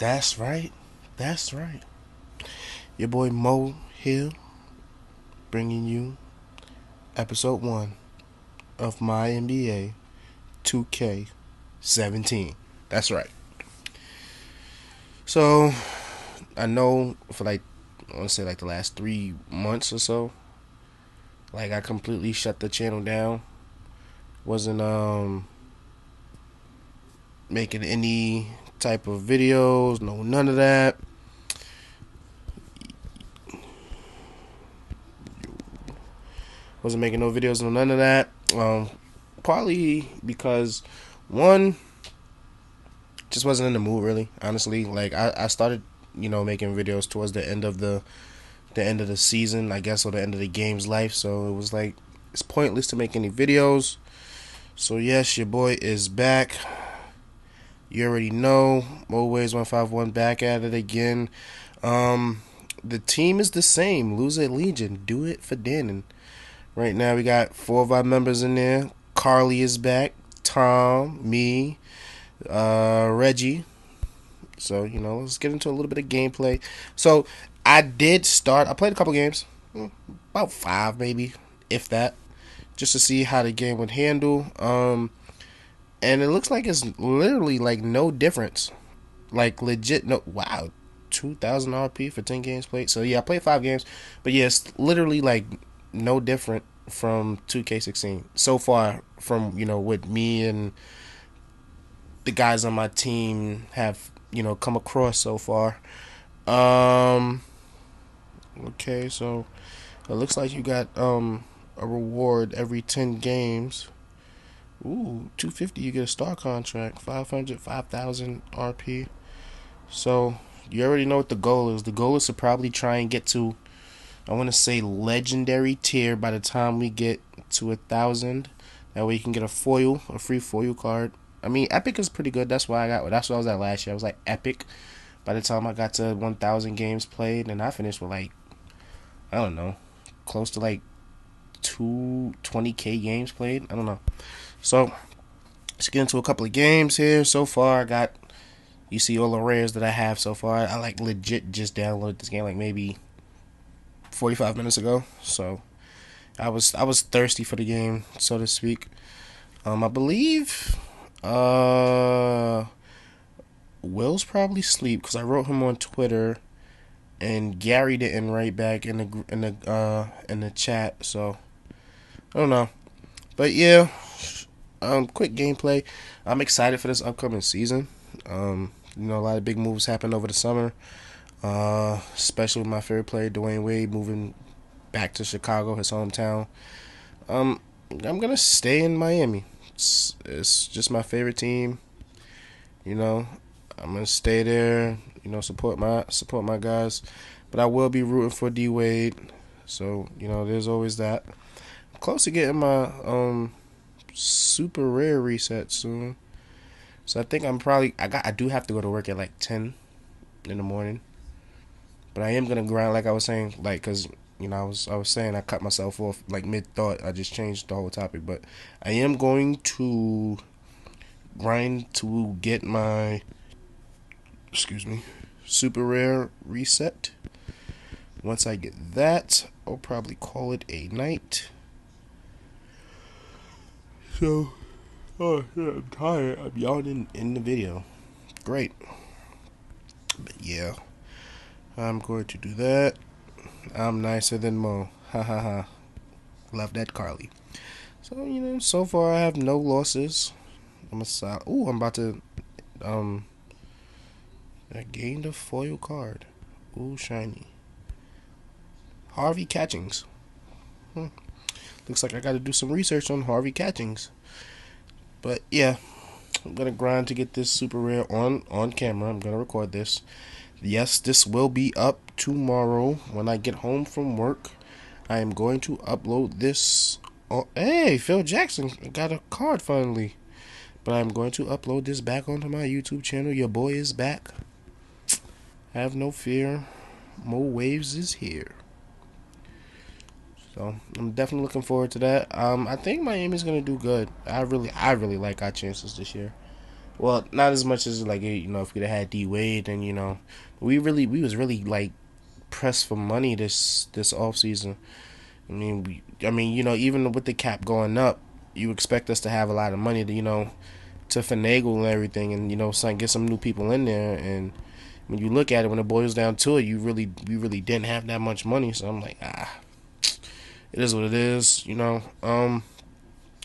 That's right. That's right. Your boy Mo here, bringing you Episode 1 of MyNba 2K17. That's right. So, I know for I want to say the last 3 months or so, I completely shut the channel down. Wasn't making any type of videos, no, none of that. Wasn't making no videos, no, none of that. Partly because, one, just wasn't in the mood really, honestly. I started, making videos towards the end of the season, I guess, or the end of the game's life. So it was it's pointless to make any videos. So yes, your boy is back. You already know, always 151 back at it again. The team is the same. Loser Legion, do it for Dannon. Right now we got 4 of our members in there. Carly is back. Tom, me, Reggie. So, let's get into a little bit of gameplay. So, I played a couple games, about 5 maybe, if that, just to see how the game would handle. And it looks like it's literally no difference. Legit, no, wow, 2,000 RP for 10 games played. So, yeah, I played 5 games, but yeah, it's literally no different from 2K16 so far from, what me and the guys on my team have come across so far. Okay, so it looks like you got a reward every 10 games. Ooh, 250, you get a star contract. 500, 5,000 RP. So you already know what the goal is. The goal is to probably try and get to, I want to say, legendary tier by the time we get to 1,000. That way you can get a free foil card. I mean, Epic is pretty good. That's why I was at last year. I was Epic by the time I got to 1,000 games played, and I finished with I don't know, close to 220K games played. I don't know. So let's get into a couple of games here. So far, you see all the rares that I have so far. I legit just downloaded this game maybe 45 minutes ago. So I was thirsty for the game, so to speak. I believe Will's probably asleep because I wrote him on Twitter, and Gary didn't write back in the chat. So I don't know, but yeah, quick gameplay. I'm excited for this upcoming season. A lot of big moves happened over the summer, especially with my favorite player Dwayne Wade moving back to Chicago, his hometown. I'm gonna stay in Miami. It's just my favorite team. I'm gonna stay there. Support my guys, but I will be rooting for D Wade. So there's always that. I'm close to getting my super rare reset soon. So I think I do have to go to work at 10 in the morning. But I am gonna grind, like I was saying, cause I was saying I cut myself off mid thought. I just changed the whole topic, but I am going to grind to get my super rare reset. Once I get that, I'll probably call it a night. So, oh yeah, I'm tired. I'm yawning in the video. Great. But yeah, I'm going to do that. I'm nicer than Mo. Ha ha ha. Love that, Carly. So, so far I have no losses. I'm about to I gained a foil card. Ooh, shiny. Harvey Catchings. Looks like I gotta do some research on Harvey Catchings. But yeah, I'm gonna grind to get this super rare on camera. I'm gonna record this. Yes, this will be up tomorrow when I get home from work. I am going to upload this. Oh, hey, Phil Jackson got a card finally. But I'm going to upload this back onto my YouTube channel. Your boy is back. Have no fear. Mo Waves is here. So I'm definitely looking forward to that. I think Miami's gonna do good. I really like our chances this year. Well, not as much as like if we'd have had D Wade, then we was really like pressed for money this off season. Even with the cap going up, you expect us to have a lot of money to finagle and everything, and get some new people in there. And when you look at it, when it boils down to it, we really didn't have that much money. So I'm like, it is what it is,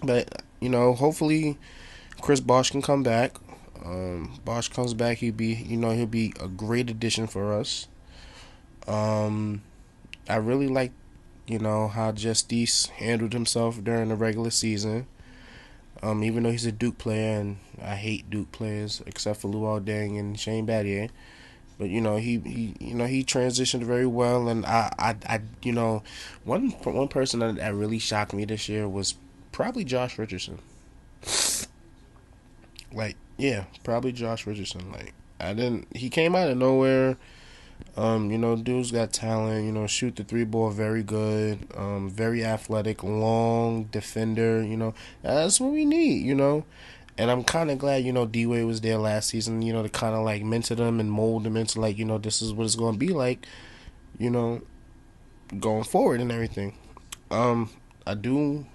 But hopefully Chris Bosh can come back. Bosh comes back, he'll be a great addition for us. I really like how Justice handled himself during the regular season. Even though he's a Duke player, and I hate Duke players except for Luol Deng and Shane Battier, but he transitioned very well, and one person that really shocked me this year was probably Josh Richardson. Like, yeah, probably Josh Richardson. Like, I didn't. He came out of nowhere. Dude's got talent. Shoot the three ball very good. Very athletic, long defender. That's what we need. And I'm kind of glad D Wade was there last season. To kind of like mentor them and mold them into like this is what it's going to be like. You know, going forward and everything. I do.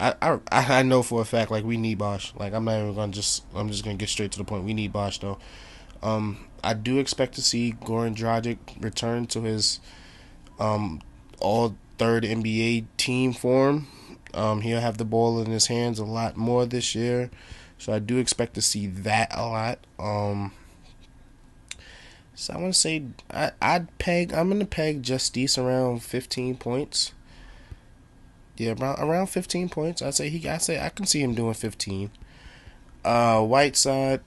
I know for a fact like we need Bosh. Like I'm just gonna get straight to the point. We need Bosh though. I do expect to see Goran Dragic return to his all third NBA team form. He'll have the ball in his hands a lot more this year, so I do expect to see that a lot. So I want to say I'm gonna peg Justice around 15 points. Yeah, around 15 points. I say I can see him doing 15. Whiteside,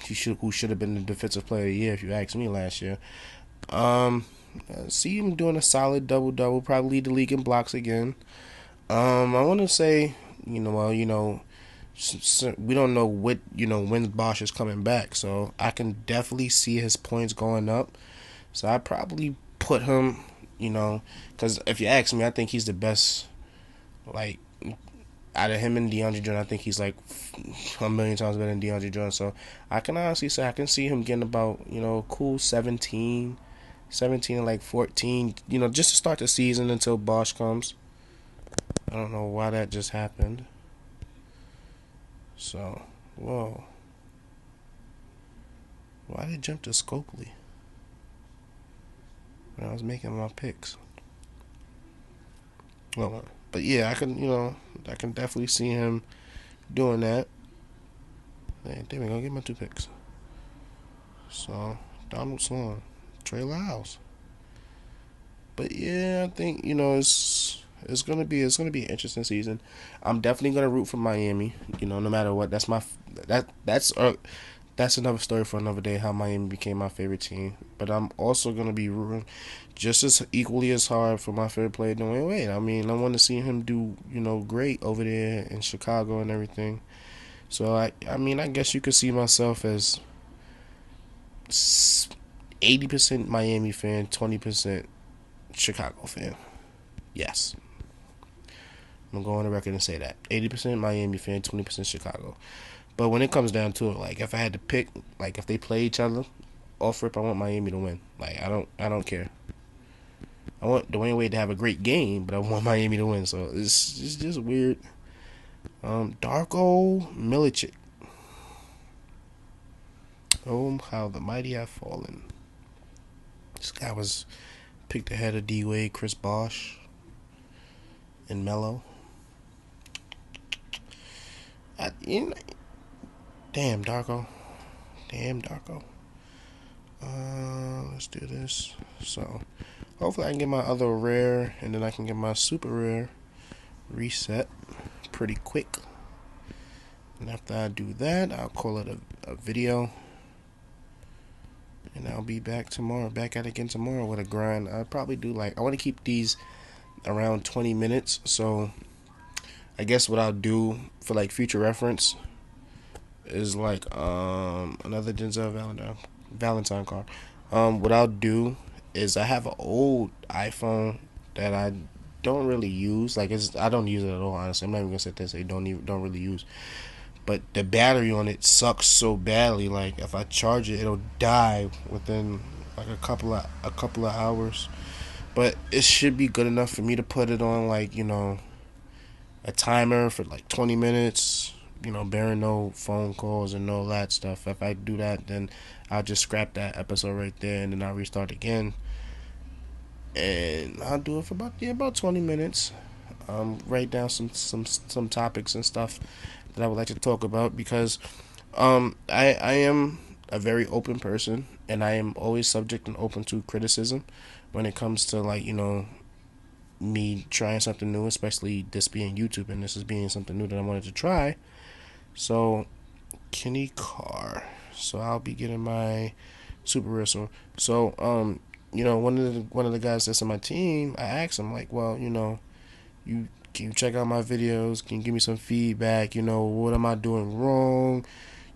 who should have been the defensive player of the year if you asked me last year. Um, see him doing a solid double double. Probably lead the league in blocks again. I want to say, we don't know when Bosh is coming back, so I can definitely see his points going up. So I probably put him, because if you ask me, I think he's the best. Like, out of him and DeAndre Jordan, I think he's like a million times better than DeAndre Jordan. So I can honestly say I can see him getting about cool 17 and like 14. Just to start the season until Bosh comes. I don't know why that just happened. So, whoa. Why did it jump to Scopely when I was making my picks? Well, but yeah, I can definitely see him doing that. Hey, there we go. Get my two picks. So, Donald Sloan, Trey Lyles. But yeah, I think it's gonna be an interesting season. I'm definitely gonna root for Miami. No matter what. That's another story for another day. How Miami became my favorite team. But I'm also gonna be rooting just as equally as hard for my favorite player, Dwayne Wade. I mean, I want to see him do great over there in Chicago and everything. So I guess you could see myself as 80% Miami fan, 20% Chicago fan. Yes. I'm going to go on the record and say that. 80% Miami fan, 20% Chicago. But when it comes down to it, like if I had to pick, like if they play each other, off rip, I want Miami to win. Like I don't care. I want Dwayne Wade to have a great game, but I want Miami to win. So it's just weird. Darko Milicic. Oh, how the mighty have fallen. This guy was picked ahead of D Wade, Chris Bosh, and Melo. Damn, Darko. Let's do this. So, hopefully I can get my other rare, and then I can get my super rare reset pretty quick. And after I do that, I'll call it a video. And I'll be back at it again tomorrow with a grind. I'll probably do I want to keep these around 20 minutes. So, I guess what I'll do for future reference is another Denzel Valentine card. What I'll do is I have an old iPhone that I don't really use. I don't use it at all. Honestly, I'm not even gonna sit there and say don't really use. but the battery on it sucks so badly. Like if I charge it, it'll die within like a couple of hours. But it should be good enough for me to put it on like a timer for like 20 minutes. Bearing no phone calls and no that stuff. If I do that, then I'll just scrap that episode right there, and then I'll restart again. And I'll do it for about 20 minutes. Write down some topics and stuff that I would like to talk about because I am a very open person, and I am always subject and open to criticism when it comes to like me trying something new, especially this being YouTube, and this is being something new that I wanted to try. So Kenny Carr. So I'll be getting my super rare sword. So one of the guys that's on my team, I asked him like, well, you can you check out my videos? Can you give me some feedback? What am I doing wrong?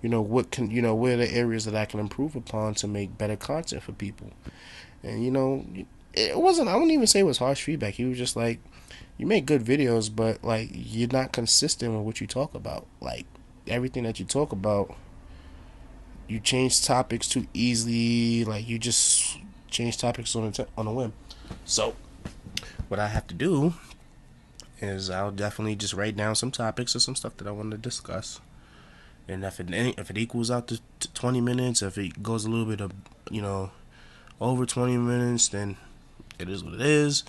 What are the areas that I can improve upon to make better content for people? And it wasn't. I wouldn't even say it was harsh feedback. He was just like, you make good videos, but like you're not consistent with what you talk about. Like everything that you talk about, you change topics too easily. Like you just change topics on a whim. So what I have to do is I'll definitely just write down some topics or some stuff that I want to discuss. And if it equals out to 20 minutes, if it goes a little bit of over 20 minutes, then it is what it is.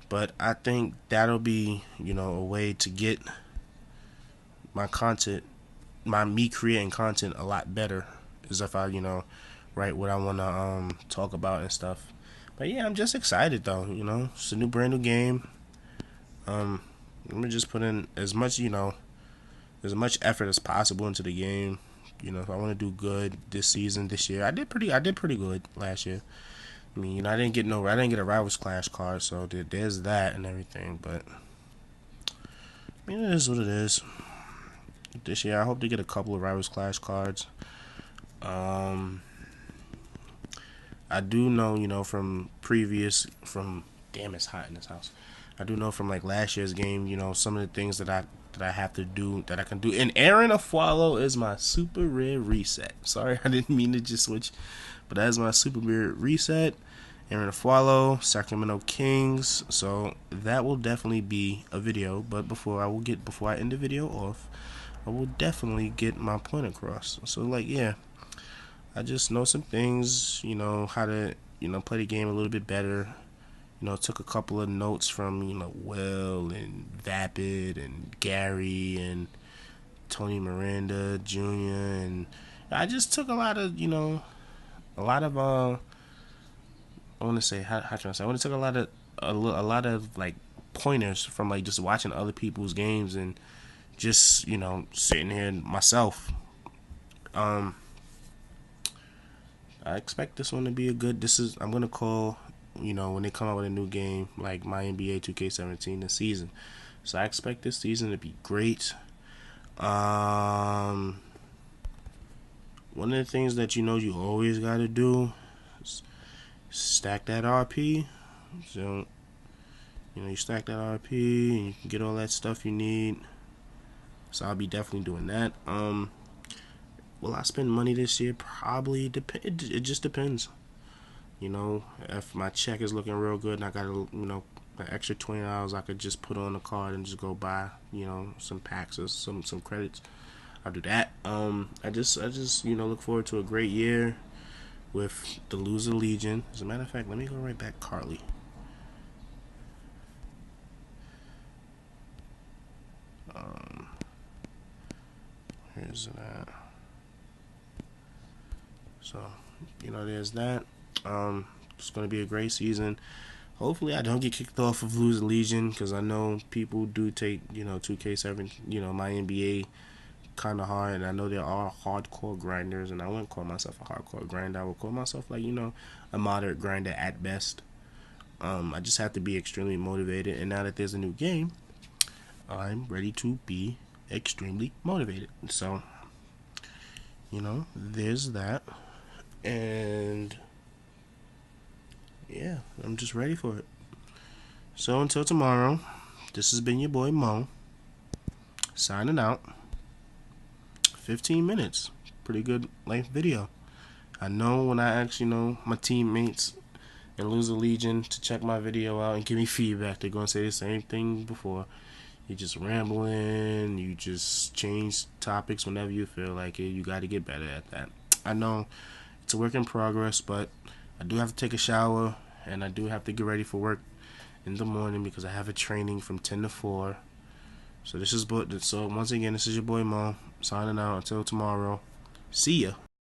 But I think that'll be a way to get my content, me creating content a lot better, is if I write what I want to talk about and stuff. But yeah, I'm just excited though. It's a brand new game. Let me just put in as much effort as possible into the game. If I want to do good this year, I did pretty good last year. I mean, I didn't get a Rivals Clash card, so there's that and everything. But I mean, it is what it is. This year, I hope to get a couple of Rivals Clash cards. I do know, from damn, it's hot in this house. I do know from like last year's game, some of the things that I have to do that I can do. And Aaron Afwalo is my super rare reset. Sorry, I didn't mean to just switch, but that is my super rare reset. Aaron Afwalo, Sacramento Kings. So that will definitely be a video. But before I end the video off, I will definitely get my point across. So like, yeah, I just know some things, how to, play the game a little bit better. Took a couple of notes from, Will and Vapid and Gary and Tony Miranda Jr. And I just took a lot of, I want to say, how can I say? I want to take a lot of like pointers from like just watching other people's games and just, sitting here myself. I expect this one to be I'm going to call, when they come out with a new game like MyNba 2K17 this season. So I expect this season to be great. One of the things that you always got to do is stack that RP. So you stack that RP and you can get all that stuff you need. So I'll be definitely doing that. Will I spend money this year? Probably. It just depends. If my check is looking real good and I got an extra $20 I could just put on the card and just go buy some packs or some credits, I'll do that. I just look forward to a great year with the Loser Legion. As a matter of fact, let me go right back Carly. Here's that. So there's that. It's going to be a great season. Hopefully I don't get kicked off of Loser Legion, because I know people do take 2K7 MyNba kind of hard, and I know there are hardcore grinders, and I wouldn't call myself a hardcore grinder. I would call myself like a moderate grinder at best. I just have to be extremely motivated, and now that there's a new game, I'm ready to be extremely motivated. So there's that. And yeah, I'm just ready for it. So until tomorrow, this has been your boy Mo, signing out. 15 minutes. Pretty good length video. I know when I ask, my teammates and Lose a Legion to check my video out and give me feedback, they're going to say the same thing before. You just rambling, you just change topics whenever you feel like it. You got to get better at that. I know it's a work in progress, but I do have to take a shower and I do have to get ready for work in the morning because I have a training from 10 to 4. So once again, this is your boy Mo signing out until tomorrow. See ya.